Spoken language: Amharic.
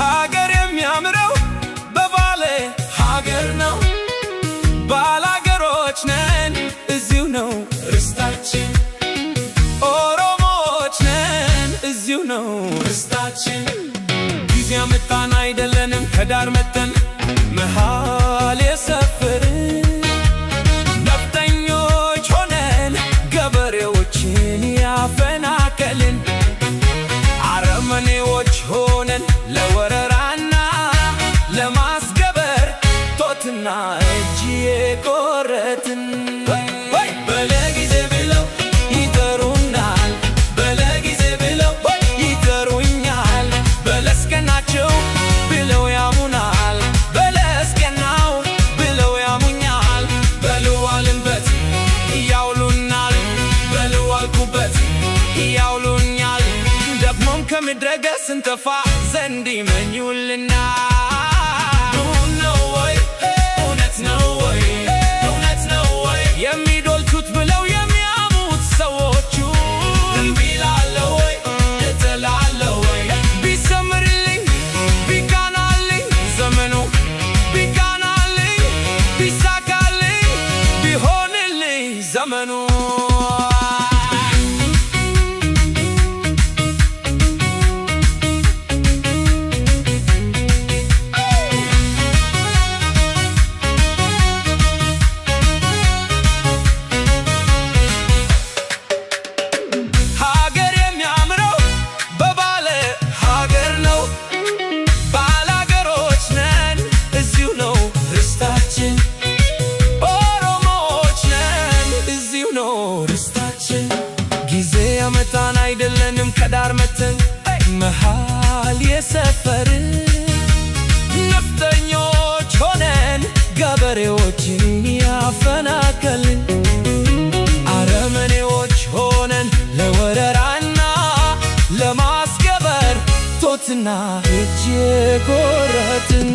ሀገር የሚያምረው በባሌ ሀገር ነው። ባላገሮች ነን እዚሁ ነው ርስታችን። ኦሮሞዎች ነን እዚሁ ነው ርስታችን። ጊዜ ያመጣን አይደለንም ከዳር መተን መሃል የሰፈርን ነፍጠኞች ሆነን ገበሬዎችን ያፈናቀልን አረመኔዎች ሆነን ለወረራና ለማስገበር ጦትና እጅ የቆረጥን በለጊዜ ብለው ይጠሩናል፣ በለጊዜ ብለው ይጠሩኛል። በለስቀናቸው ብለው ያሙናል፣ በለስቀናው ብለው ያሙኛል። በልዋልንበት ያውሉናል፣ በልዋልኩበት ያውሉኛል። ደግሞም ከምድረገጽ ስንጠፋ ዘንድ ይመኙልናል። የሚዶልቱት ብለው የሚያሙት ሰዎቹ እምቢ እላለሁ ወይ እጥላለሁ ወይ? ቢሰምርልኝ ቢቃናልኝ ዘመኑ ቢቃናልኝ ቢሳካልኝ ቢሆንልኝ ዘመኑ ጊዜ ያመጣን አይደለንም ከዳር መተን መሃል የሰፈርን ነፍጠኞች ሆነን ገበሬዎችን ያፈናቀልን አረመኔዎች ሆነን ለወረራና ለማስገበር ጦትና እጅ የቆረጥን